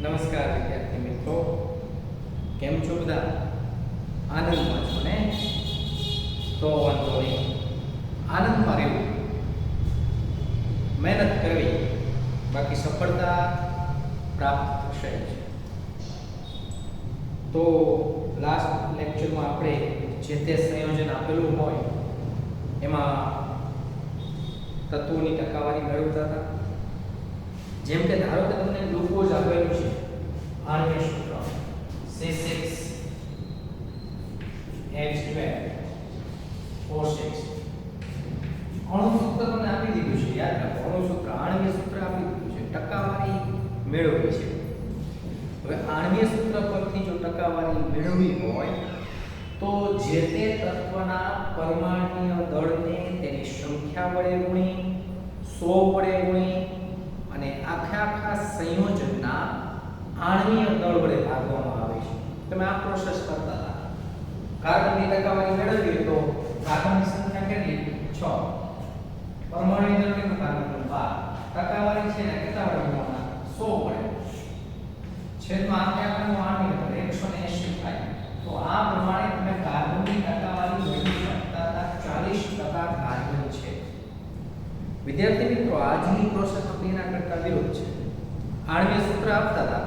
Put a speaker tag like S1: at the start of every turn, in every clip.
S1: નમસ્કાર વિદ્યાર્થી મિત્રો, કેમ છો બધા? આનંદમાં છો ને? તો વાંધો નહીં, આનંદમાં રહેવું, મહેનત કરવી, બાકી સફળતા પ્રાપ્ત થશે જ. તો લાસ્ટ લેક્ચરમાં આપણે જે તે સંયોજન આપેલું હોય એમાં તત્વોની ટકાવારી મેળવતા હતા. જેમ કે ધારો કે તમને ગ્લુકોઝ આપેલું છે, આણ્વીય સૂત્ર C6H12O6. અણુ સૂત્ર તમને આપી દીધું છે, યાદ રાખો. અણુ સૂત્ર, આણ્વીય સૂત્ર આપી દીધું છે, ટકાવારી મેળવવી છે. હવે આણ્વીય સૂત્ર પરથી જો ટકાવારી મેળવવી હોય તો જે તે તત્વના પરમાણ્વીય દળને તેની સંખ્યા વડે ગુણી, 100 વડે ગુણી અને આખા સંયોજનના આણ્વીય દળ વડે ભાગવામાં આવે છે. તમે આ પ્રોસેસ કરતા હતા. કાર્બનની ટકાવારી મેળવવી તો કાર્બનની સંખ્યા કેટલી? 6. પરમાણ્વીય દળ કેટલું? કાર્બનનું 12. ટકાવારી છે ને કેટલા વડે ગુણવાના? 100 વડે. છેદમાં આખેનું આણ્વીય દળ 180 થાય. તો આ પ્રમાણે તમે કાર્બનની ટકાવારી મેળવી શકતા હતા. 40% કાર્બન છે. વિદ્યાર્થી મિત્રો, આજની પ્રોસેસ એના કરતા વિરુદ્ધ છે. આણ્વીય સૂત્ર આપતા હતા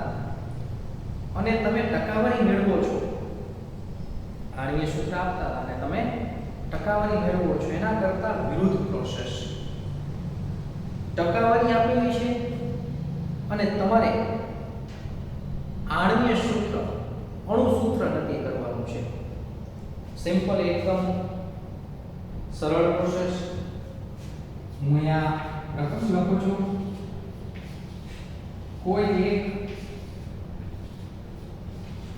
S1: અને તમે ટકાવારી મેળવો છો. આણ્વીય સૂત્ર આપતા હતા અને તમે ટકાવારી મેળવો છો, એના કરતા વિરુદ્ધ પ્રોસેસ. ટકાવારી આપેલી છે અને તમારે આણ્વીય સૂત્ર, અણુ સૂત્ર નક્કી કરવાનું છે. સિમ્પલ, એકદમ સરળ પ્રોસેસ. હું અહીંયા લખું છું, કોઈ એક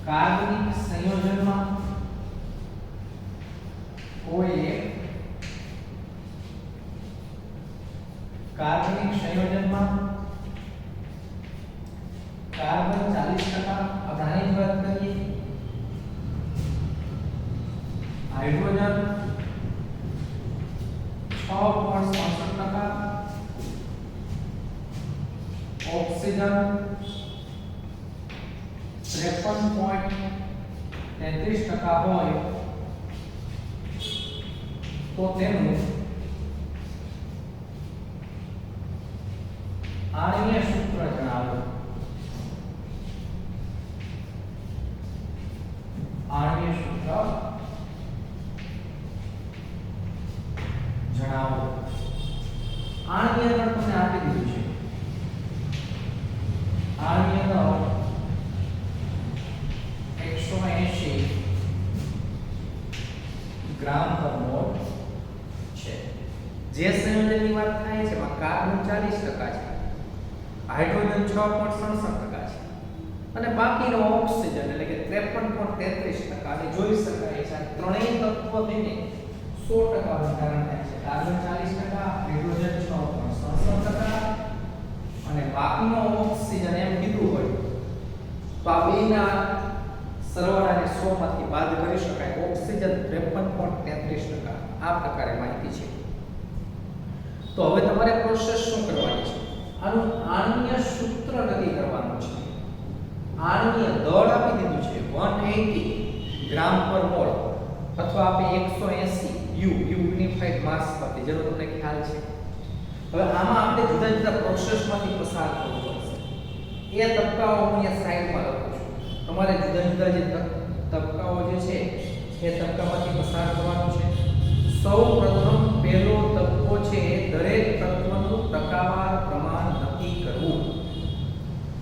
S1: કાર્બનિક સંયોજનમાં કાર્બન 40%, આપણે આની વાત કરીએ. હાઇડ્રોજન 6.67%, ઓક્સિજન 53.33% હોય તો તેનું આણ્વીય સૂત્ર જણાવો. આણ્વીય સૂત્ર જણાવો. આણ્વીય દળ તમને આપી દીધું છે. આણ્વીય દળ 180 ગ્રામ પર મોલ છે. જે સંયોજનની વાત થાય છે એમાં કાર્બન 40% છે, હાઇડ્રોજન 6.67% છે અને બાકીનો ઓક્સિજન એટલે કે 53.33%. અને જોઈ શકાય છે આ ત્રણેય તત્વો થઈને 100% બંધારણ થાય છે. કાર્બન 40%, હાઇડ્રોજન 6.67% અને બાકીનો ઓક્સિજન એમ કીધું હોય તો આ બેના સરવાળાને 100 માંથી બાદ કરી શકાય. ઓક્સિજન 53.33%. આ પ્રકારે માહિતી છે. તો હવે તમારે પ્રોસેસ શું કરવાની છે? આનું આણ્વીય સૂત્ર નક્કી કરવાનું છે. આણ્વીય દળ આપી દીધું છે 180 ગ્રામ પર મોલ અથવા આપણે 180 યુ યુનિફાઈડ માસ પરથી, જેનો તમને ખ્યાલ છે. હવે આમાં આપણે જુદા જુદા પ્રોસેસમાંથી પસાર થવું પડશે. એ તબક્કાઓ હું અહીંયા સાઈડમાં લખું છું. તમારે જુદા જુદા જે તબક્કાઓ જે છે એ તબક્કામાંથી પસાર થવાનું છે. સૌપ્રથમ પહેલો તબક્કો છે દરેક તત્વનું ટકાવાર પ્રમાણ નક્કી કરવું.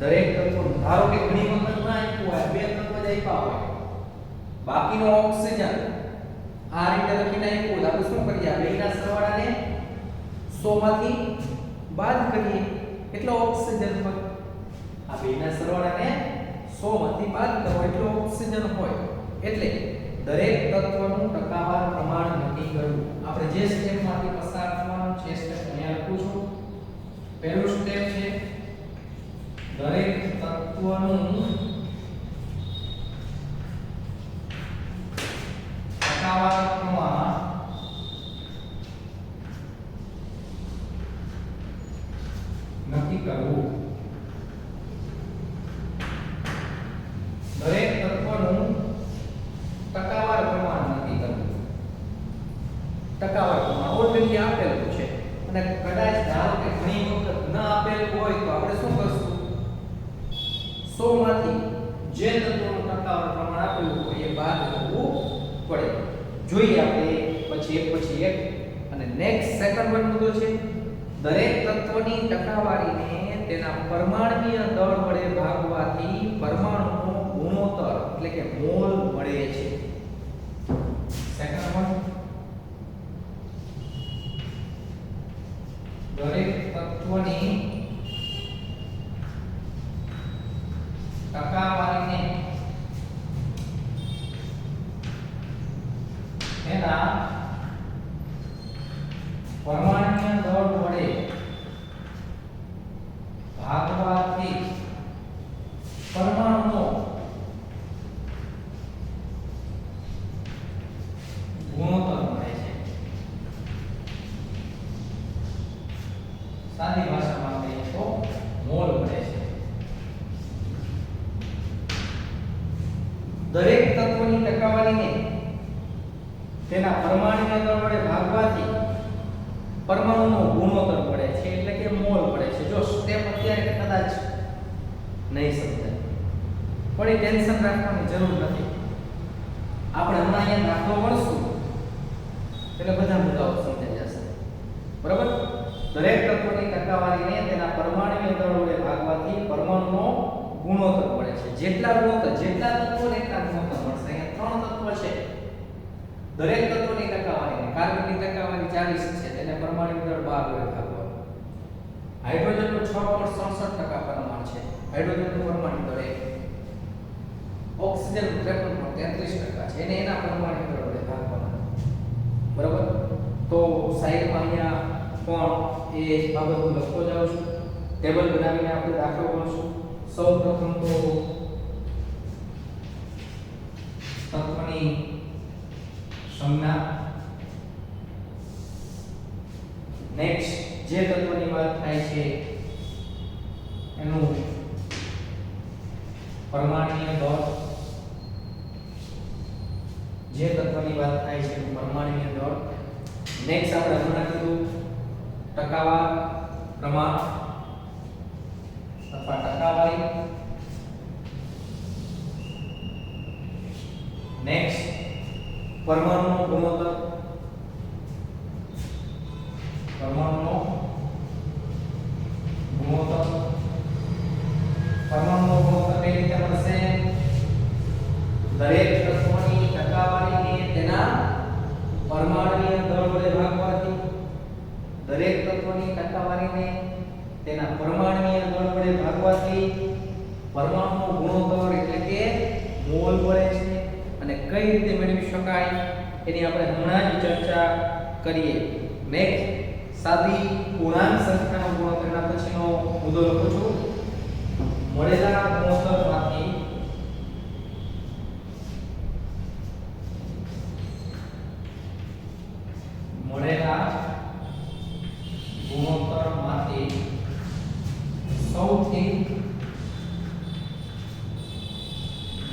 S1: દરેક તત્વ, ધારો કે ઘણી વખત ના આપ્યું હોય, બે તત્વ જ આપ્યા હોય, બાકીનો ઓક્સિજન આ રીતે લખીને આપ્યું હોય, આપણે શું કરીએ? આ બેના સરવાળાને 100 માંથી બાદ કરીએ એટલે ઓક્સિજન હોય. આ બેના સરવાળાને 100 માંથી બાદ કરો એટલે ઓક્સિજન હોય. એટલે દરેક તત્વનું ટકાવાર પ્રમાણ નક્કી કરવું. આપણે જે સ્ટેપમાંથી પસાર થવાનું છે સ્ટેપ અહીંયા લખું છું. પહેલું સ્ટેપ છે દરેક તત્વનું ટકાવાર પ્રમાણ નક્કી કરવું. અને કદાચ ધારો કે ઘણી વખત ન આપેલ હોય તો આપણે શું કરશું? 100 માંથી જે તત્વોનું ટકાવારી પ્રમાણ આપેલું હોય એ બાદ કરવું પડે. જોઈએ આપણે પછી એક અને નેક્સ્ટ સેકન્ડ વન મુદ્દો છે દરેક તત્વની ટકાવારીને તેના પરમાણુય દળ વડે ભાગવાથી પરમાણુનો ગુણોત્તર એટલે કે મોલ મળે છે. સેકન્ડ વન દરેક તત્વની ટકાવારીને તેના પરમાણુય દળ વડે ભાગવાથી પરમાણુનો ગુણોત્તર મળે છે. સાદી ભાષામાં કહીએ તો મોલ મળે છે. દરેક તત્વની ટકાવારીને તેના પરમાણુય દળ વડે ભાગવાથી પરમાણુનો ગુણોત્તર મળે છે એટલે કે મોલ મળે છે. જો સ્ટેપ અત્યારે કદાચ નહીં સમજાય પણ એ ટેન્શન રાખવાની જરૂર નથી. આપણે હમણાં અહીંયા દાખલો મળશું એટલે બધા મુદ્દાઓ સમજાઈ જશે. બરાબર? દરેક તત્વની ટકાવારીને તેના પરમાણુય દળ વડે ભાગવાથી પરમાણુનો ગુણોત્તર મળે છે. જેટલા તત્વો એટલા ગુણોત્તર મળશે. અહીંયા 3 તત્વ છે. દરેક તત્વની ટકાવારીને કાર્બનની ટકાવારી 40 છે તેને પરમાણુય દળ 12 વડે ભાગવાનું. હાઇડ્રોજનનું 6.67% પરમાણુ છે. હાઇડ્રોજનનું પરમાણુ દળ 1. ઓક્સિજનનું 53.33% છે એને એના પરમાણુ દળ વડે ભાગવાનું. બરાબર? તો સાઈડમાં અહીંયા પણ એ બાબત લખતો જાઉં છું. ટેબલ બનાવીને આપણે દાખલો ગણશું. સૌપ્રથમ તો તત્વની સંજ્ઞા. નેક્સ્ટ જે તત્વની વાત થાય છે એનું પરમાણુય દળ. જે તત્વની વાત થાય છે એનું પરમાણુય દળ. નેક્સ્ટ આપણે હમણાં કીધું ટકાવાર પ્રમાણ અથવા ટકાવારી. નેક્સ્ટ પરમાણુનો ગુણોત્તર. પરમાણુનો ગુણોત્તર કઈ રીતે મળશે? દરેક તત્વની ટકાવારીને તેના પરમાણુય દળ વડે ભાગવાથી. દરેક તત્વની ટકાવારીને તેના પરમાણુય દળ વડે ભાગવાથી પરમાણુનો ગુણોત્તર એટલે કે મોલ મળે છે. અને કઈ રીતે મેળવી શકાય એની આપણે હમણાં જ ચર્ચા કરીએ. નેક્સ્ટ સાદી પૂર્ણાંક સંખ્યાનો ગુણોત્તર. એના પછીનો મુદ્દો લખું છું. મળેલા ગુણોત્તરમાંથી સૌથી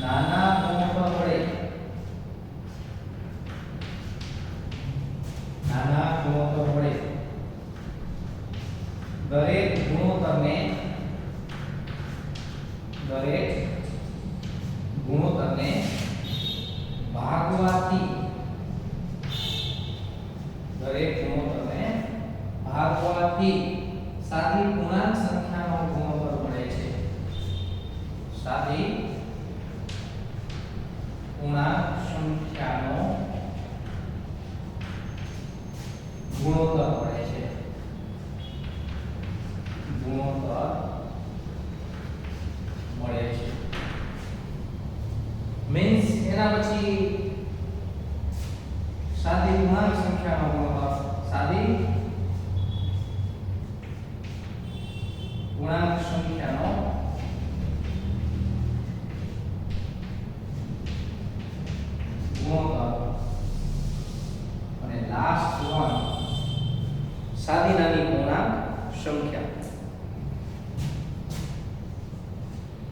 S1: નાના ગુણોત્તર વડે દરેક ગુણોત્તરને ભાગવાથી સાદી પૂર્ણાંક સંખ્યાનો ગુણોત્તર મળે છે. સાદી પૂર્ણાંક સંખ્યાનો ગુણોત્તર મળે છે. મીન્સ એના પછી સાદી પૂર્ણાંક સંખ્યાનો ગુણોત્તર. સાદી પૂર્ણાંક સંખ્યાનો ગુણોત્તર. અને લાસ્ટ વન સાદી નાની પૂર્ણાંક સંખ્યા.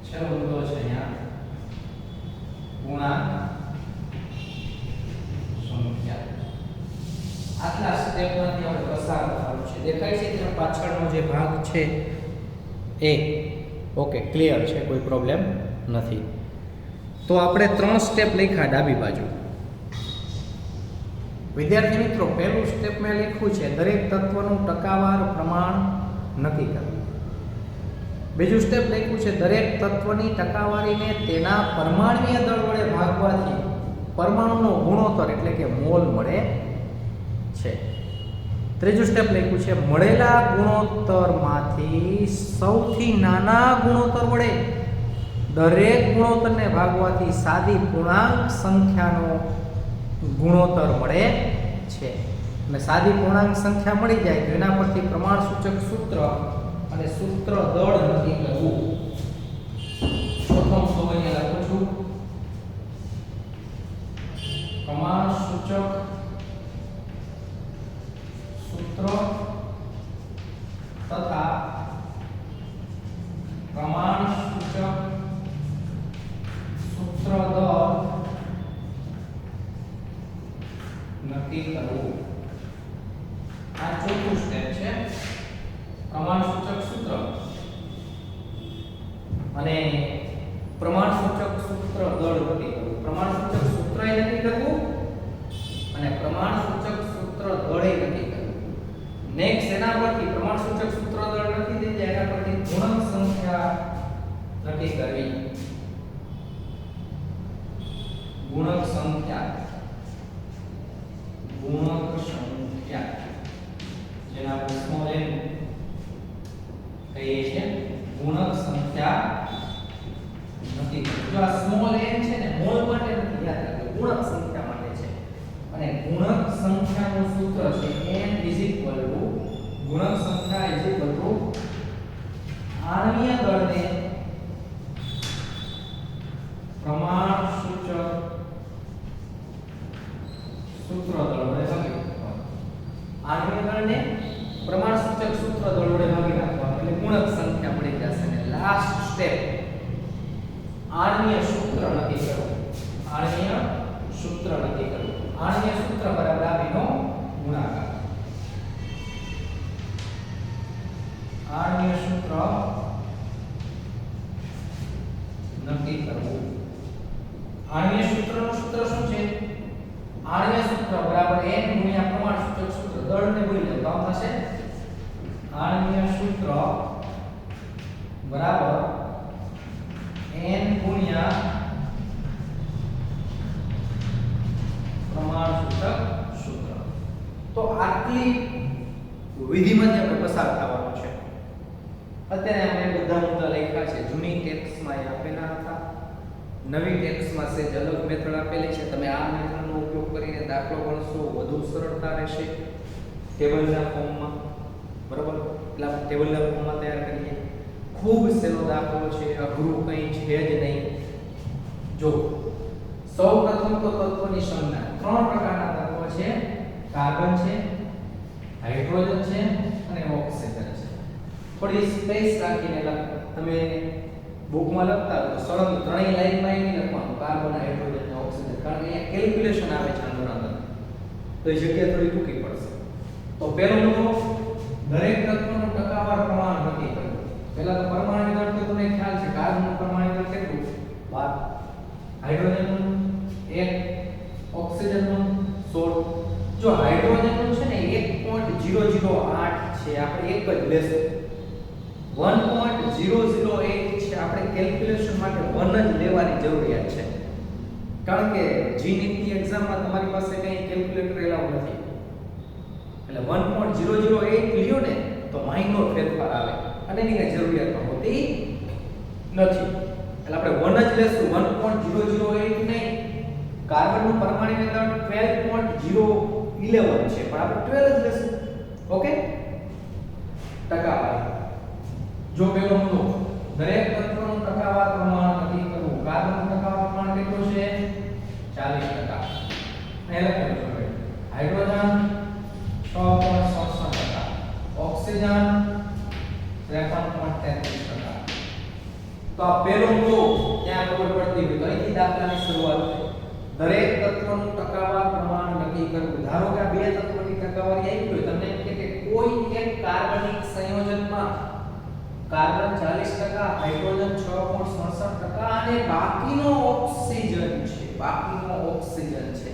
S1: છેલ્લો મુદ્દો છે અહીંયા પૂર્ણાંક સંખ્યા. આટલા સ્ટેપમાંથી આપણે પસાર થવાનું છે. દેખાય છે ત્યાં પાછળનો જે ભાગ છે એ ઓકે ક્લિયર છે, કોઈ પ્રોબ્લેમ નથી. તો આપણે 3 સ્ટેપ લખ્યા ડાબી બાજુ. વિદ્યાર્થી મિત્રો, પહેલું સ્ટેપ મેં લખ્યું છે દરેક તત્વનું ટકાવાર પ્રમાણ નક્કી કરવું. બીજું સ્ટેપ લખ્યું છે દરેક તત્વની ટકાવારીને તેના પરમાણ્વીય દળ વડે ભાગવાથી પરમાણુનો ગુણોત્તર એટલે કે મોલ મળે છે. ત્રીજું સ્ટેપ લખ્યું છે મળેલા ગુણોત્તરમાંથી સૌથી નાના ગુણોત્તર વડે દરેક ગુણોત્તરને ભાગવાથી સાદી પૂર્ણાંક સંખ્યાનો ગુણોત્તર મળે છે. અને સાદી પૂર્ણાંક સંખ્યા મળી જાય તો એના પરથી પ્રમાણસૂચક સૂત્ર અને સૂત્ર દળ નક્કી કરવું. પ્રથમ તો અહીંયા લખું છું પ્રમાણસૂચક સૂત્ર તથા પ્રમાણસૂચક સૂત્ર દળ નક્કી કરવું. આ ચોથું સ્ટેપ છે, પ્રમાણસૂચક સૂત્ર અને પ્રમાણસૂચક સૂત્ર દળ નક્કી કરવું. પ્રમાણસૂચક સૂત્ર એ નક્કી કરવું અને પ્રમાણસૂચક સૂત્ર દળ એ નક્કી કરવું. નેક્સ્ટ એના પરથી પ્રમાણસૂચક સૂત્ર દળ નક્કી થઈ જાય એના પરથી ગુણક સંખ્યા નક્કી કરવી. ગુણક સંખ્યા જેને આપણે સ્મોલ n કહીએ છીએ, ગુણક સંખ્યા નક્કી કરવી. જો આ સ્મોલ n છે ને મોલ માટે નથી, યાદ રાખજો ગુણક સંખ્યા માટે છે. અને ગુણક સંખ્યાનું સૂત્ર છે n ગુણક સંખ્યા આણ્વીય દળને પ્રમાણસૂચક સૂત્ર દળ વડે ભાગી નાખવાનું. આણ્વીય દળને પ્રમાણસૂચક સૂત્ર દળ વડે ભાગી નાખવાનું એટલે ગુણક સંખ્યા મળી જશે. અને લાસ્ટ સ્ટેપ આણ્વીય સૂત્ર નક્કી કરવું. આણ્વીય સૂત્ર નક્કી કરવું. આણ્વીય સૂત્ર બરાબર આ બેનો ગુણાકાર. આણ્વીય સૂત્ર નક્કી કરવું. આણ્વીય સૂત્રનું સૂત્ર શું છે? આણ્વીય સૂત્ર બરાબર n ગુણ્યા પ્રમાણસૂચક સૂત્ર દળને ભૂલી જાવ તો આમ થશે. આણ્વીય સૂત્ર બરાબર n ગુણ્યા પ્રમાણસૂચક સૂત્ર. તો આટલી વિધિમાંથી આપણે પસાર થવાનું છે. અત્યારે આપણે બધા મુદ્દા લખ્યા છે. જૂની ટેક્સ્ટમાં એ આપેલા હતા, નવી ટેક્સ્ટમાં સેજ અલગ મેથડ આપેલી છે. તમે આ મેથડનો ઉપયોગ કરીને દાખલો ગણશો વધુ સરળતા રહેશે ટેબલના ફોર્મમાં. બરાબર, એટલે આપણે ટેબલના ફોર્મમાં તૈયાર કરીએ. ખૂબ સહેલો દાખલો છે, અઘરું કંઈ છે જ નહીં. જો સૌપ્રથમ તો તત્વની સંજ્ઞા. 3 પ્રકારના તત્વ છે, કાર્બન છે, હાઇડ્રોજન છે અને ઓક્સિજન છે. થોડી સ્પેસ રાખીને તમે બુકમાં લખતા હોય તો સળંગ 3 લાઈનમાં નહીં લખવાનું કાર્બન, હાઇડ્રોજન અને ઓક્સિજન, કારણ કે અહીંયા કેલ્ક્યુલેશન આવે છે અંદર અંદર, તો એ જગ્યા થોડી ટૂંકી પડશે. તો પહેલો મુદ્દો દરેક તત્વનું ટકાવાર પ્રમાણ નક્કી કરવું. પહેલા તો પરમાણુ દળ તો તમને ખ્યાલ છે, કાર્બનનું પરમાણુ દળ કેટલું? 12, હાઇડ્રોજનનું 1, ઓક્સિજનનું 16. જો હાઇડ્રોજનનું છે ને 1.008 છે, આપણે એક જ લેશું. 1.008 છે, આપણે કેલ્ક્યુલેશન માટે 1 જ લેવાની જરૂરિયાત છે, કારણ કે જીનીટની એક્ઝામમાં તમારી પાસે કંઈ કેલ્ક્યુલેટર એલાઉ નથી. એટલે 1.008 લ્યો ને તો માઇનોર ફેરફાર આવે અને એની કંઈ જરૂરિયાત હોતી નથી. એટલે આપણે 1 જ લેશું, 1.008 નહીં. કાર્બનનું પરમાણુ દળ 12.011 છે, પણ આપણે 12 જ લેશું. ઓકે, ટકાવારી. જો પેલો મુદ્દો દરેક તત્વનું ટકાવાર પ્રમાણ નક્કી કરવું. કાર્બનનું ટકાવાર પ્રમાણ કેટલું છે? 40%. અહીં લખેલું છે. Hydrogen 6.67%, oxygen 53.33%. તો આ પેલો મુદ્દો ત્યાં ખબર પડતી હોય તો અહીંથી દાખલાની શરૂઆત થાય. દરેક તત્વનું ટકાવાર પ્રમાણ નક્કી કરવું. ધારો કે આ બે તત્વની ટકાવારી આવી હોય, તમને એમ કે કોઈ એક કાર્બનિક સંયોજનમાં કાર્બન 40%, હાઇડ્રોજન 6.67% અને બાકીનો ઓક્સિજન છે.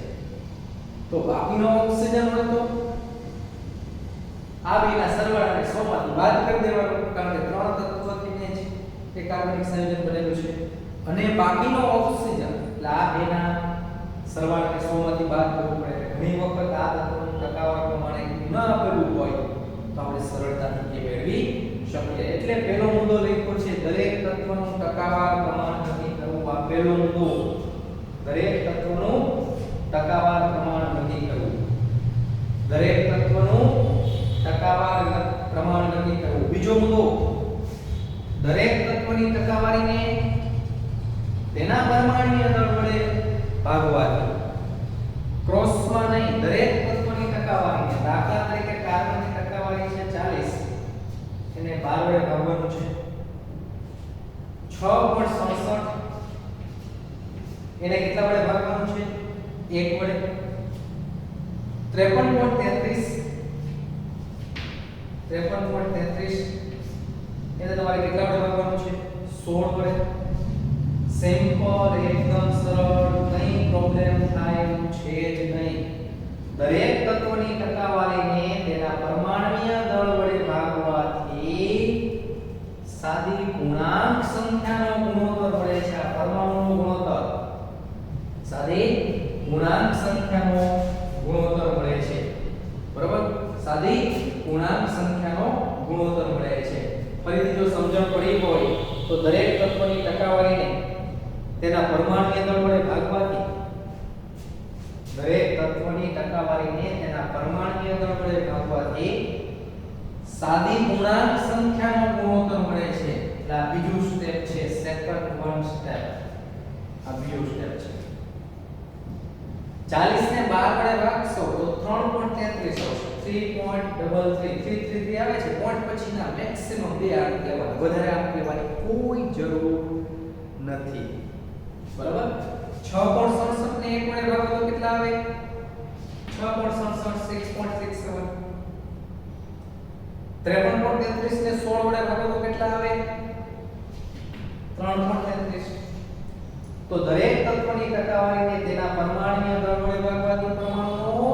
S1: તો બાકીનો ઓક્સિજન હોય તો આ બેના સરવાળાને 100 માંથી બાદ કરી દેવાનો, કારણ કે ત્રણ તત્વોથી ને જ એ કાર્બનિક સંયોજન બનેલું છે. અને બાકીનો ઓક્સિજન એટલે આ બેના સરવાળાને 100 માંથી બાદ કરવું પડે. ઘણી વખત આ તત્વોનું ટકાવાર પ્રમાણે ન આપેલું હોય તો આપણે સરળતાથી એ મેળવી શકીએ. એટલે પહેલો મુદ્દો લખ્યો છે દરેક તત્વનું ટકાવાર પ્રમાણ નક્કી કરવું. આ પહેલો મુદ્દો, દરેક તત્વનું ટકાવાર પ્રમાણ નક્કી કરવું. દરેક તત્વનું ટકાવાર પ્રમાણ નક્કી કરવું. બીજો મુદ્દો, દરેક તત્વની ટકાવારીને તેના પરમાણુય દળ વડે ભાગવાથી. ક્રોસમાં નહીં, દરેક તત્વની ટકાવારીને, દાખલા તરીકે કાર્બનની ટકાવારી છે 40, એને 12 વડે ભાગવાનું છે. 6.67 એને કેટલા વડે ભાગવાનું છે? 1 વડે. 53.33 એને તમારે કેટલા વડે ભાગવાનું છે? 16 વડે. સિમ્પલ, એકદમ સરળ, કઈ પ્રોબ્લેમ થાય એવું છે જ નહીં. દરેક તત્વની ટકાવારીને તેના પરમાણુય દળ વડે ભાગવાથી સાદી પૂર્ણાંક સંખ્યાનો ગુણોત્તર મળે છે. આ પરમાણુનો ગુણોત્તર, સાદી પૂર્ણાંક સંખ્યાનો ગુણોત્તર મળે છે. બરાબર? સાદી પૂર્ણાંક સંખ્યાનો ગુણોત્તર મળે છે. ફરીથી જો સમજણ પડી હોય તો દરેક તત્વની ટકાવારીને તેના પરમાણુય દળ વડે ભાગવાથી, દરેક તત્વની ટકાવારીને તેના પરમાણુય દળ વડે ભાગવાથી સાદી પૂર્ણાંક સંખ્યાનો ગુણોત્તર મળે છે. એટલે આ બીજું સ્ટેપ છે, સેકન્ડ વન સ્ટેપ. આ બીજું સ્ટેપ છે. 40 ને 12 વડે ભાગશો તો 3.33 આવશે. 3.33 આવે છે. પોઈન્ટ પછીના મેક્સિમમ 2 આંક લેવાના, વધારે આંક લેવાની કોઈ જરૂર નથી. બરાબર? 6.67 ને 1 વડે ભાગો તો કેટલા આવે? 6.67 6.67. 53.33 ને 16 વડે ભાગો તો કેટલા આવે? 3.33. તો દરેક તત્વની ટકાવારીને તેના પરમાણુય દળ વડે ભાગવાથી પરમાણુનો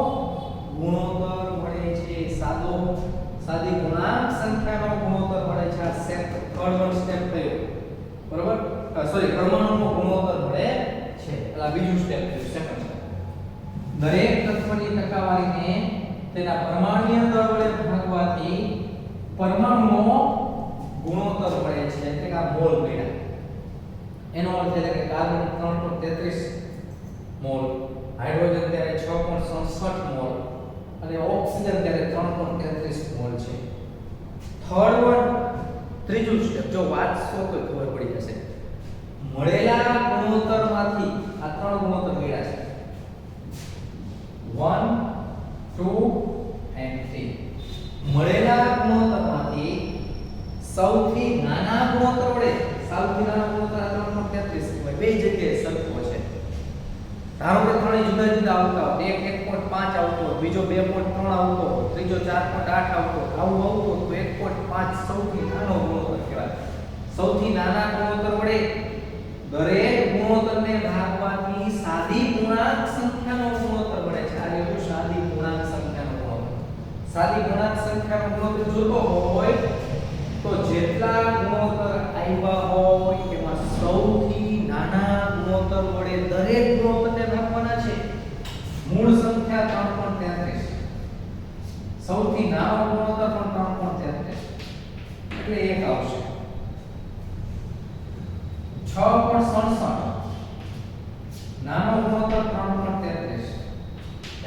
S1: ગુણોત્તર મળે છે. સાદી પૂર્ણાંક સંખ્યાનો ગુણોત્તર મળે છે. આ થર્ડ વન સ્ટેપ થયો. બરાબર? સોરી, પરમાણુનો ગુણોત્તર મળે છે. એટલે આ બીજું સ્ટેપ થયું, સેકન્ડ સ્ટેપ. દરેક તત્વની ટકાવારીને તેના પરમાણુય દળ વડે ભાગવાથી પરમાણુનો ગુણોત્તર મળે છે. એટલે કે આ મોલ મળ્યા. એનો અર્થ એટલે કે કાર્બન 3.33 મોલ, હાઇડ્રોજન ત્યારે 6.67 મોલ અને ઓક્સિજન ત્યારે 3.33 મોલ છે. થર્ડ વન, ત્રીજું સ્ટેપ જો વાંચશો તો ખબર પડી જશે. મળેલા ગુણોત્તરમાંથી આ ત્રણ ગુણોત્તર મળ્યા છે, 1 2 and 3. મળેલા ગુણોત્તરમાંથી સૌથી નાના ગુણોત્તર વડે, સૌથી નાના ગુણોત્તર 3.33 કહેવાય. બે જગ્યાએ સરખો છે. ધારો કે ત્રણેય જુદા જુદા આવતા હોય, એક 1.5 આવતો હોય, બીજો 2.3 આવતો હોય, ત્રીજો 4.8 આવતો હોય, આવું આવતો તો 1.5 સૌથી નાનો ગુણોત્તર કહેવાય. સૌથી નાના ગુણોત્તર વડે દરેક ગુણોત્તરને ભાગવાથી સાદી પૂર્ણાંક સંખ્યાનો ગુણોત્તર મળે છે. આ રહ્યો સાદી પૂર્ણાંક સંખ્યાનો ગુણોત્તર. સાદી પૂર્ણાંક સંખ્યાનો ગુણોત્તર જોતો હોય તો જેટલા ગુણોત્તર આવ્યા હોય એમાં સૌથી નાના ગુણોત્તર વડે દરેક ગુણોત્તરને ભાગવાના છે. મૂળ સંખ્યા 3.33, સૌથી નાનો ગુણોત્તર પણ 3.33 એટલે 1 આવશે. 6.67 નાનો ગુણોત્તર 3.33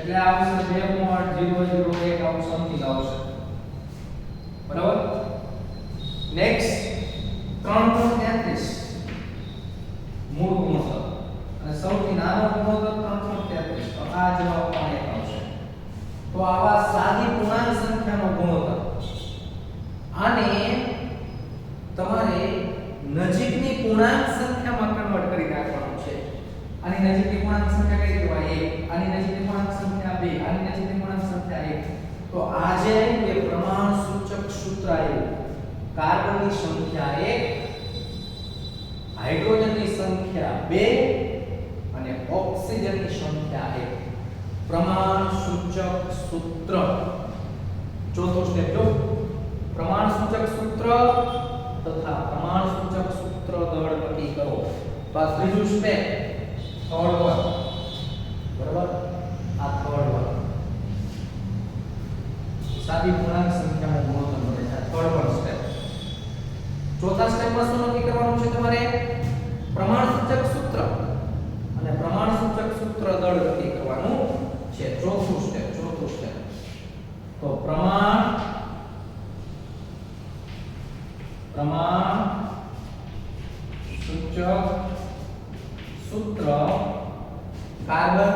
S1: એટલે આવશે 2.001 આવું સમથિંગ આવશે. બરાબર? નેક્સ્ટ 3.33 મૂળ ગુણોત્તર અને સૌથી નાનો ગુણોત્તર 3.33 તો આ જવાબ પણ 1 આવશે. તો આવા સાદી પૂર્ણાંક સંખ્યાનો ગુણોત્તર આને તમારે નજીકની પૂર્ણાંક સંખ્યામાં કન્વર્ટ કરી નાખવાનું છે. આની નજીકની પૂર્ણાંક સંખ્યા કઈ કહેવાય? 1. આની નજીકની પૂર્ણાંક સંખ્યા 2. આની નજીકની પૂર્ણાંક સંખ્યા 1. તો આજે કે પ્રમાણ સૂચક સૂત્ર આવ્યું કાર્બનની સંખ્યા 1 હાઇડ્રોજનની સંખ્યા 2 અને ઓક્સિજનની સંખ્યા 1 પ્રમાણ સૂચક સૂત્ર ચોથો સ્ટેપ જો પ્રમાણ સૂચક સૂત્ર તથા પ્રમાણ સૂચક સૂત્ર દળ નક્કી કરો તો આ ત્રીજું સ્ટેપ થર્ડ વન બરાબર આ થર્ડ વન સાદી પૂર્ણાંક સંખ્યાનો ગુણોત્તર મળે છે થર્ડ વન સ્ટેપ ચોથા સ્ટેપમાં શું નક્કી કરવાનું છે તમારે પ્રમાણ સૂચક સૂત્ર અને પ્રમાણ સૂચક સૂત્ર દળ નક્કી કરવાનું છે ચોથું સ્ટેપ તો પ્રમાણ સૂચક સૂત્ર carbon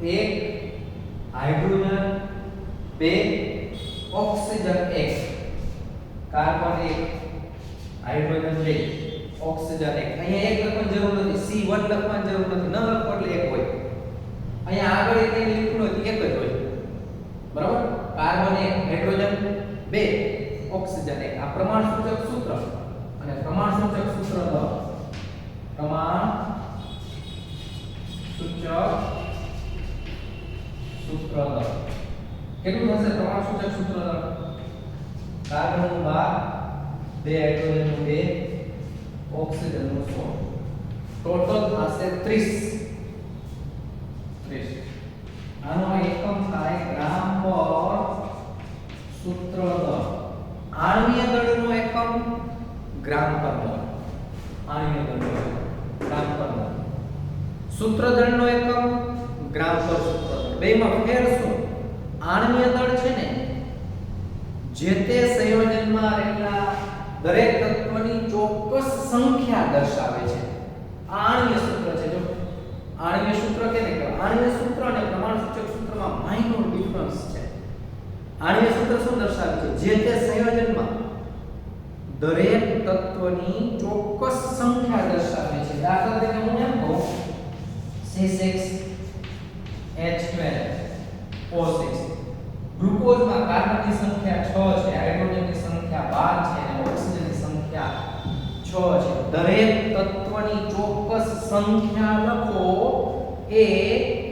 S1: 1 hydrogen 2 oxygen 1 carbon 1 hydrogen 2 oxygen 1 અહીંયા 1 લખવાની જરૂર નથી C1 લખવાની જરૂર નથી ન લખો એટલે 1 હોય અહીંયા આગળ એક લખ્યું નથી એક જ હોય બરાબર કાર્બન 1 હાઇડ્રોજન 2 ઓક્સિજન 1 આ પ્રમાણ સૂચક સૂત્ર અને પ્રમાણ સૂચક સૂત્ર દળ પ્રમાણ સૂચક સૂત્ર દળ કેટલું થશે પ્રમાણ સૂચક સૂત્ર દળ કાર્બન નું 12 2 હાઇડ્રોજન નું 2 ઓક્સિજન નું 16 ટોટલ થશે 30 આનો એકમ થાય ગ્રામ પર સૂત્ર દળ આણ્વીય દળનો એકમ ગ્રામ પર મોલ આણ્વીય દળનો ગ્રામ પર મોલ સૂત્ર દળનો એકમ ગ્રામ પર સૂત્ર દળ બેમાં ફેર શું આણ્વીય દળ છે ને જે તે સંયોજનમાં રહેલા દરેક તત્વની ચોક્કસ સંખ્યા દર્શાવે છે આ આણ્વીય સૂત્ર છે જો આણ્વીય સૂત્ર કેને કહેવાય આણ્વીય સૂત્ર અને પ્રમાણ સૂચક સૂત્રમાં માઇનોર ડિફરન્સ છે આણ્વીય સૂત્ર શું દર્શાવે છે જે તે સંયોજનમાં દરેક તત્વની ચોક્કસ સંખ્યા દર્શાવે છે દાખલા તરીકે હું એમ કહું C6H12O6 ગ્લુકોઝમાં કાર્બનની સંખ્યા 6 છે હાઇડ્રોજનની સંખ્યા 12 છે અને ઓક્સિજનની સંખ્યા 6 છે દરેક તત્વની ચોક્કસ સંખ્યા લખો એ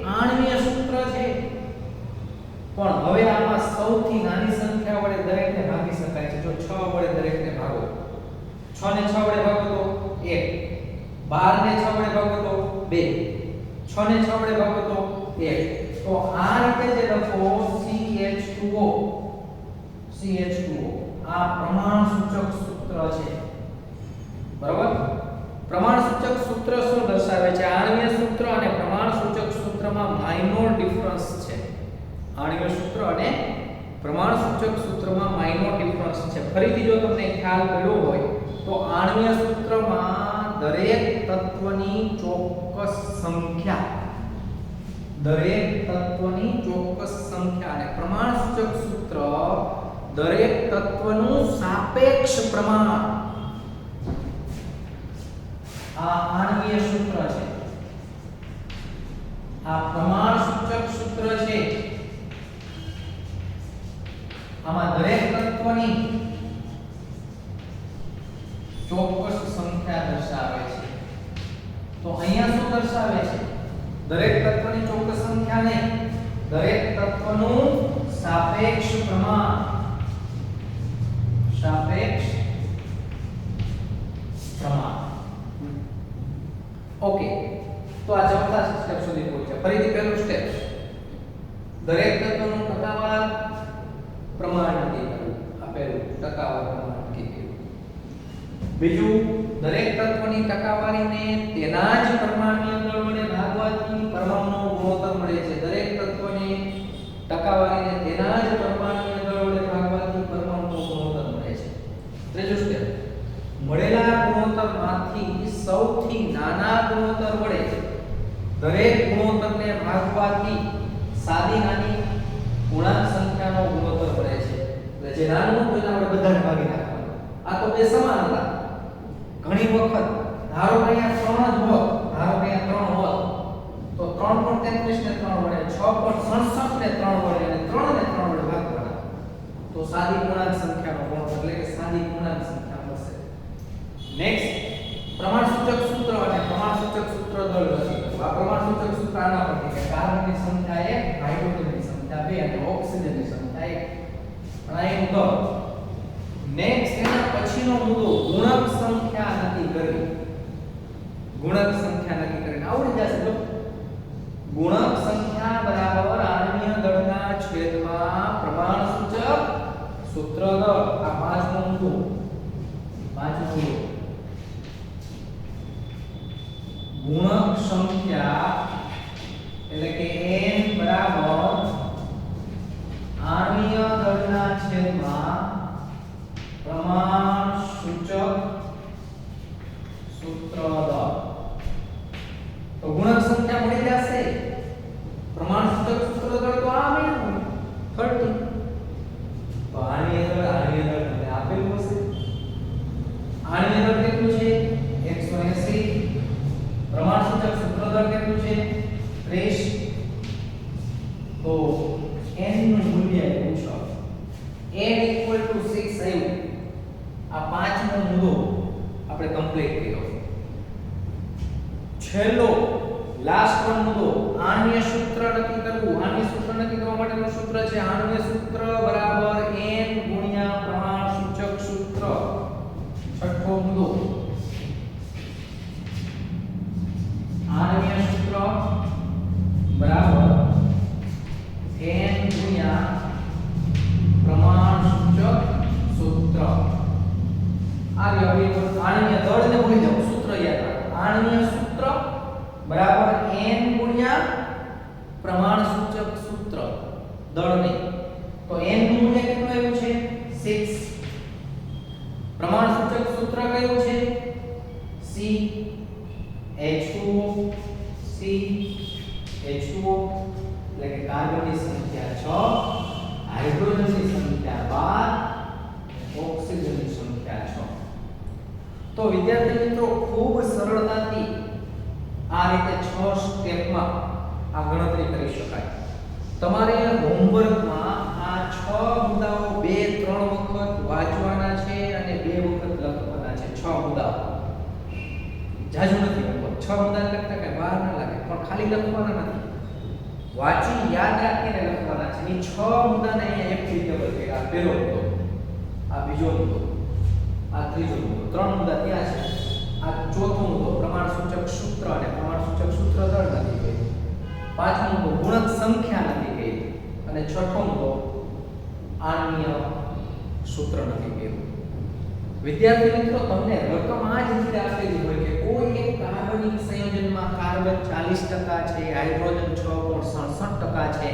S1: આણ્વીય સૂત્ર છે પણ હવે આમાં સૌથી નાની સંખ્યા વડે દરેકને ભાગી શકાય છે જો 6 વડે દરેકને ભાગો 6 ને 6 વડે ભાગો તો 1 12 ને 6 વડે ભાગો તો 2 6 ને 6 વડે ભાગો તો 1 તો આ રીતે જે લખો CH2O આ પ્રમાણ સૂચક સૂત્ર છે બરાબર પ્રમાણ સૂચક સૂત્ર શું દર્શાવે છે આણ્વીય સૂત્ર અને પ્રમાણ સૂચક સૂત્રમાં માઇનોર ડિફરન્સ છે આણ્વીય સૂત્ર અને પ્રમાણ સૂચક સૂત્રમાં માઇનોર ડિફરન્સ છે ફરીથી જો તમને ખ્યાલ પડ્યો હોય તો આણ્વીય સૂત્રમાં દરેક તત્વની ચોક્કસ સંખ્યા અને પ્રમાણ સૂચક સૂત્ર દરેક તત્વનું સાપેક્ષ પ્રમાણ આ આણ્વીય સૂત્ર છે આ પ્રમાણ સૂચક સૂત્ર છે આમાં દરેક તત્વની ચોક્કસ સંખ્યા દર્શાવે છે તો અહીંયા શું દર્શાવે છે દરેક તત્વની ચોક્કસ સંખ્યાને દરેક તત્વનું સાપેક્ષ પ્રમાણ ઓકે તો આ ચોથા સ્ટેપ સુધી પહોંચ્યા ફરીથી પહેલું સ્ટેપ દરેક તત્વનું ટકાવાર પ્રમાણ નક્કી કરવું આ પહેલું ટકાવાર પ્રમાણ નક્કી કરવું બીજું દરેક તત્વની ટકાવારીને તેના જ પરમાણ્વીય દળ વડે ભાગવાથી પરમાણુનો ગુણોત્તર મળે છે દરેક તત્વની ટકાવારીને તેના જ પરમાણ્વીય દળ વડે ભાગવાથી પરમાણુનો ગુણોત્તર મળે છે ત્રીજું સ્ટેપ મળેલા ગુણોત્તરમાંથી સૌથી નાના ગુણોત્તર વડે દરેક ગુણોત્તરને ભાગવાથી સાદી નાની પૂર્ણાંક સંખ્યાનો ગુણોત્તર મળે છે એટલે જે નાનું હોય એને આપણે બધાને ભાગી નાખવાનું આ તો બે સમાન હતા ઘણી વખત ધારો કે અહીંયા 3 હોત તો 3 પણ 33 ને 3 વડે 6 પણ 67 ને 3 વડે અને 3 ને 3 વડે તો સાદી પૂર્ણાંક સંખ્યાનો ગુણોત્તર એટલે કે સાદી પૂર્ણાંક સંખ્યા મળશે. નેક્સ્ટ પ્રમાણસૂચક સૂત્ર અને પ્રમાણસૂચક સૂત્ર દળ રચી. આ પ્રમાણસૂચક સૂત્ર આના પરથી કે કાર્બનની સંખ્યા 1, હાઇડ્રોજનની સંખ્યા 2 અને ઓક્સિજનની સંખ્યા 1. અને આ એક દળ. નેક્સ્ટ એના પછીનો મુદ્દો ગુણક સંખ્યા નક્કી કરવી. ગુણક સંખ્યા નક્કી કરીને આવડી જશે. જો ગુણક સંખ્યા બરાબર આણ્વીય દળના છેદમાં પ્રમાણસૂચક સૂત્ર દળ. આ પાંચમો મુદ્દો. ગુણક સંખ્યા એટલે કે n બરાબર આણ્વીય દળના છેદમાં પ્રમાણસૂચક સૂત્ર દળ. તો ગુણક સંખ્યા મળી જશે. પ્રમાણસૂચક સૂત્ર દળ તો આ મળ્યું 30. તો આણ્વીય દળ મને આપેલું હશે. આણ્વીય દળ કેટલું છે 180. પ્રમાણસૂચક સૂત્ર દળ કેટલું છે 30. તો n નું મૂલ્ય પૂછો. n 6 આવ્યું. આ પાંચમો મુદ્દો આપણે કમ્પ્લીટ કર્યો. છેલ્લો લાસ્ટ વન મુદ્દો આણ્વીય સૂત્ર નક્કી કરવું. આણ્વીય સૂત્ર નક્કી કરવા માટેનું સૂત્ર છે આણ્વીય સૂત્ર બરાબર n ગુણ્યા પ્રમાણસૂચક સૂત્ર. છઠ્ઠો મુદ્દો આણ્વીય સૂત્ર બરાબર n ગુણ્યા પ્રમાણસૂચક સૂત્ર. આ રહ્યો આણ્વીય દળને ભૂલી જાઓ, સૂત્ર યાદ રાખો. આણ્વીય સૂત્ર બરાબર n ગુણ્યા પ્રમાણસૂચક સૂત્ર દળને. તો n નું મૂલ્ય કેટલું આવ્યું છે 6. પ્રમાણસૂચક સૂત્ર કયું છે CH2O એટલે કે કાર્બનની સંખ્યા 6, હાઇડ્રોજનની સંખ્યા 12, ઓક્સિજનની સંખ્યા 6. તો વિદ્યાર્થી મિત્રો ખૂબ સરળતાથી આ રીતે 6 સ્ટેપમાં આ ગણતરી કરી શકાય. તમારે હોમવર્કમાં આ 6 મુદ્દાઓ 2-3 વખત વાંચવાના છે અને 2 વખત લખવાના છે. 6 મુદ્દાઓ જાજુ નથી હોમવર્ક. 6 મુદ્દા લખતા કે વાર ના લાગે, પણ ખાલી લખવાના નથી, વાંચી યાદ રાખીને લખવાના છે. એ 6 મુદ્દાને અહીંયા એક રીતે કર્યા. આ પહેલો મુદ્દો, આ બીજો મુદ્દો, આ ત્રીજો મુદ્દો. 3 મુદ્દા ત્યાં છે. આ ચોથો મુદ્દો પ્રમાણસૂચક સૂત્ર અને પ્રમાણસૂચક સૂત્ર દળ નથી કહ્યું. પાંચમો મુદ્દો ગુણક સંખ્યા નથી કહ્યું. અને છઠ્ઠો મુદ્દો આણ્વીય સૂત્ર નથી કહ્યું. વિદ્યાર્થી મિત્રો તમને રકમ આ જ રીતે આપેલી હોય કે કોઈ એક કાર્બનિક સંયોજનમાં કાર્બન 40% છે, હાઇડ્રોજન 6.67% છે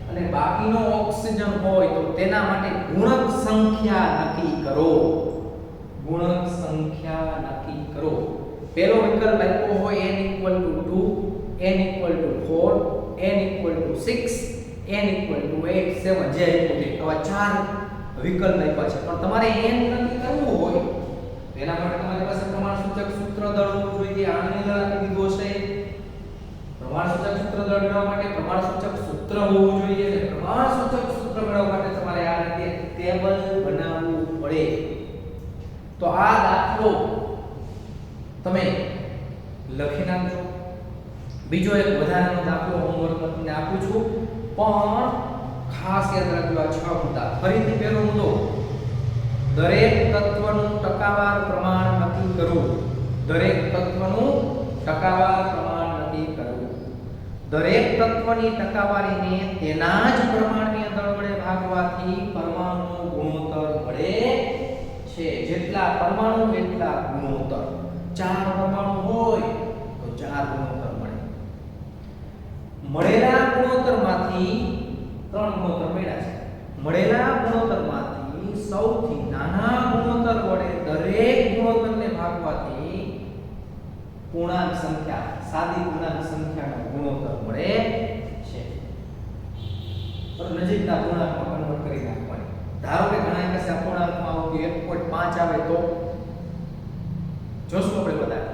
S1: અને બાકીનો ઓક્સિજન હોય તો તેના માટે ગુણક સંખ્યા નક્કી કરો. ગુણક સંખ્યા નક્કી કરો. પહેલો વિકલ્પ આપ્યો હોય n = 2, n = 4, n = 6, n = 8, 7 જે આપ્યું છે. આવા 4 વિકલ્પ આપ્યા છે. પણ તમારે n નક્કી કરવું હોય તો એના માટે તમારી પાસે પ્રમાણસૂચક સૂત્ર દળ હોવું જોઈએ. આણ્વીય દળ આપી દીધો છે. પ્રમાણસૂચક સૂત્ર દળ મેળવવા માટે પ્રમાણસૂચક સૂત્ર હોવું જોઈએ. અને પ્રમાણસૂચક સૂત્ર મેળવવા માટે તમારે આ રીતે ટેબલ બનાવવું પડે. તો આ દાખલો તમે લખી નાખજો. બીજો એક વધારાનો દાખલો હોમવર્કમાં તમને આપું છું, પણ ખાસ યાદ રાખજો આ 6 મુદ્દા. ફરીથી પહેલો મુદ્દો દરેક તત્વનું ટકાવાર પ્રમાણ નક્કી કરવું. દરેક તત્વનું ટકાવાર પ્રમાણ નક્કી કરવું. દરેક તત્વની ટકાવારીને તેના જ પ્રમાણની દળ વડે ભાગવાથી પરમાણુ ગુણોત્તર મળે છે. જેટલા પરમાણુ એટલા ગુણોત્તર. 4 પરમાણુ હોય તો 4 ગુણોત્તર મળે. મળેલા ગુણોત્તરમાંથી 3 ગુણોત્તર મળ્યા છે. મળેલા ગુણોત્તરમાંથી સૌથી નાના ગુણોત્તર વડે દરેક ગુણોત્તરને ભાગવાથી પૂર્ણાંક સંખ્યા, સાદી પૂર્ણાંક સંખ્યાનો ગુણોત્તર મળે છે. પર નજીકના પૂર્ણાંકમાં કન્વર્ટ કરી નાખવાની. ધારો કે ઘણા પાસે અપૂર્ણાંકમાં આવતું 1.5 આવે તો જોશું આપણે બધા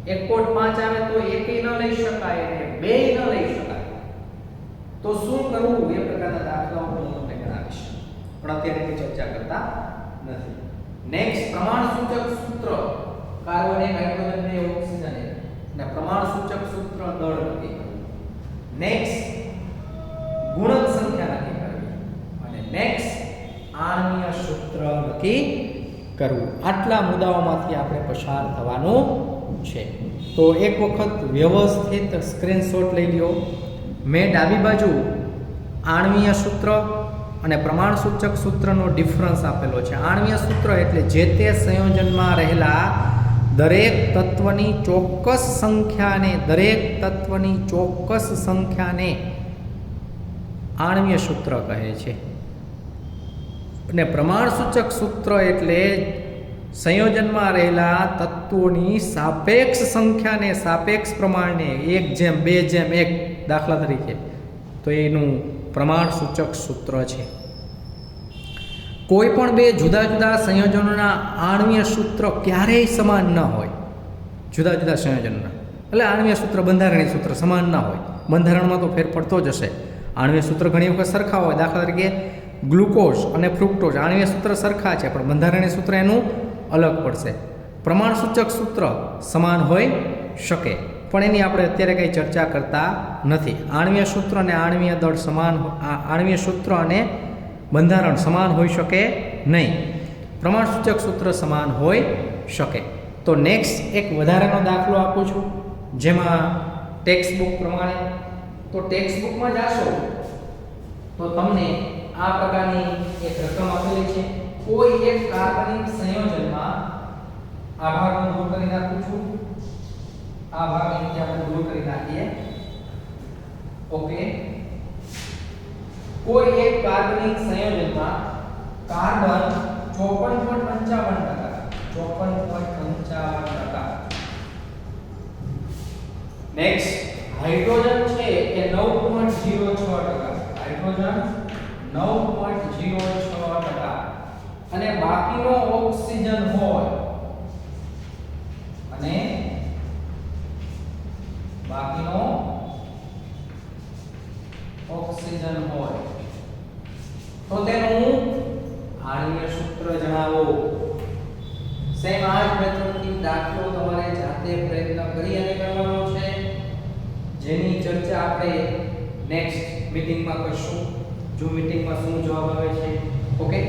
S1: 1.5 આવે તો એકેય ન લઈ શકાય અને બેય ન લઈ શકાય. તો શું કરવું એ પ્રકારના દાખલાઓ હું તમને ગણાવીશ. પણ અત્યારે એની ચર્ચા કરતા નથી. નેક્સ્ટ પ્રમાણસૂચક સૂત્ર કાર્બન એક હાઇડ્રોજન બે ઓક્સિજન એક અને પ્રમાણસૂચક સૂત્ર દળ નક્કી કરવું. નેક્સ્ટ ગુણક સંખ્યા નક્કી કરવી અને નેક્સ્ટ આણ્વીય સૂત્ર નક્કી કરવું. આટલા મુદ્દાઓમાંથી આપણે પસાર થવાનું છે. તો એક વખત વ્યવસ્થિત સ્ક્રીનશોટ લઈ લ્યો. મેં ડાબી બાજુ આણ્વીય સૂત્ર અને પ્રમાણસૂચક સૂત્રનો ડિફરન્સ આપેલો છે. આણ્વીય સૂત્ર એટલે જે તે સંયોજનમાં રહેલા દરેક તત્વની ચોક્કસ સંખ્યાને આણ્વીય સૂત્ર કહે છે. અને પ્રમાણસૂચક સૂત્ર એટલે સંયોજનમાં રહેલા તત્વોની સાપેક્ષ સંખ્યાને સાપેક્ષ પ્રમાણને 1:2:1 દાખલા તરીકે, તો એનું પ્રમાણસૂચક સૂત્ર છે. કોઈ પણ બે જુદા જુદા સંયોજનોના આણ્વીય સૂત્ર ક્યારેય સમાન ન હોય. જુદા જુદા સંયોજનોના એટલે આણ્વીય સૂત્ર બંધારણીય સૂત્ર સમાન ન હોય. બંધારણમાં તો ફેર પડતો જ હશે. આણ્વીય સૂત્ર ઘણી વખત સરખા હોય. દાખલા તરીકે ગ્લુકોઝ અને ફ્રુક્ટોઝ આણ્વીય સૂત્ર સરખા છે, પણ બંધારણીય સૂત્ર એનું અલગ પડશે. પ્રમાણસૂચક સૂત્ર સમાન હોઈ શકે, પણ એની આપણે અત્યારે કંઈ ચર્ચા કરતા નથી. આણ્વીય સૂત્ર અને આણ્વીય દળ સમાન, આણ્વીય સૂત્ર અને બંધારણ સમાન હોઈ શકે નહીં. પ્રમાણસૂચક સૂત્ર સમાન હોઈ શકે. તો નેક્સ્ટ એક વધારાનો દાખલો આપું છું, જેમાં ટેક્સ્ટ બુક પ્રમાણે, તો ટેક્સ્ટ બુકમાં જાશો તો તમને આ પ્રકારની એક રકમ આપેલી છે. કોઈ એક કાર્બનિક સંયોજનમાં આ ભાગને દૂર કરી નાખું છું. આ ભાગને આપણે દૂર કરી નાખીએ. ઓકે, કોઈ એક કાર્બનિક સંયોજનમાં કાર્બન 54.55%. નેક્સ્ટ હાઇડ્રોજન છે એ 9.06%. હાઇડ્રોજન 9.06% અને બાકીનો ઓક્સિજન હોય તો તેનું આણ્વીય સૂત્ર જણાવો. સેમ આ જ મેથડથી દાખલો તમારે જાતે પ્રયત્ન કરી અને કરવાનો છે, જેની ચર્ચા આપણે નેક્સ્ટ મીટિંગમાં કરશું. જો મીટિંગમાં શું જવાબ આવે છે. ઓકે,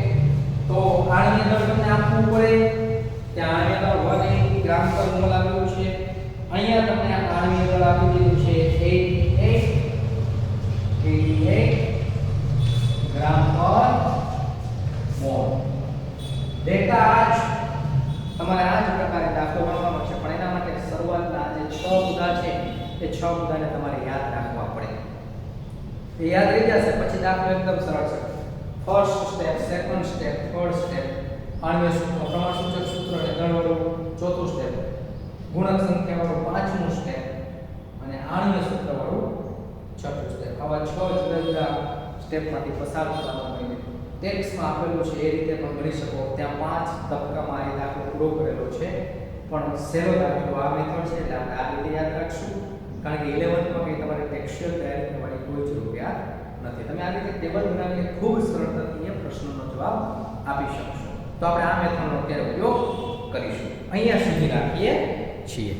S1: તો આણ્વીય દળ તમને આપવું પડે. ત્યાં આણ્વીય દળ 180 ગ્રામ પર મોલ આપ્યું છે. અહીંયા તમને આણ્વીય દળ આપી દીધું છે 88 ગ્રામ પર મોલ. ડેટા આજ તમારે આ જ પ્રકારે દાખલો ગણવાનો છે, પણ એના માટે શરૂઆતના જે 6 મુદ્દા છે એ 6 મુદ્દાને તમારે યાદ રાખવા પડે. એ યાદ રહી જશે પછી દાખલો એકદમ સરળ છે. First step, second step, third step, આણ્વીય સૂત્ર, પ્રમાણસૂચક સૂત્ર અને દળવાળું ચોથું સ્ટેપ, ગુણક સંખ્યાવાળું પાંચમું સ્ટેપ અને આણ્વીય સૂત્રવાળું છઠ્ઠું સ્ટેપ. આવા 6 જુદા જુદા સ્ટેપમાંથી પસાર થવાનું હોય. ટેક્સ્ટમાં આપેલું છે એ રીતે પણ ગણી શકો. ત્યાં 5 તબક્કામાં એ દાખલો પૂરો કરેલો છે, પણ સહેલો દાખલો આ મેથડ છે એટલે આપણે આ રીતે યાદ રાખશું. કારણ કે 11th માં કંઈ તમારે ટેક્સ્ચ્યુઅલ તૈયારી કરવાની કોઈ જરૂરિયાત નથી. તમે આ રીતે ટેબલ બનાવીને ખૂબ સરળતાથી એ પ્રશ્નનો જવાબ આપી શકશો. તો આપણે આ મેથડનો અત્યારે ઉપયોગ કરીશું. અહીંયા સુધી રાખીએ છીએ.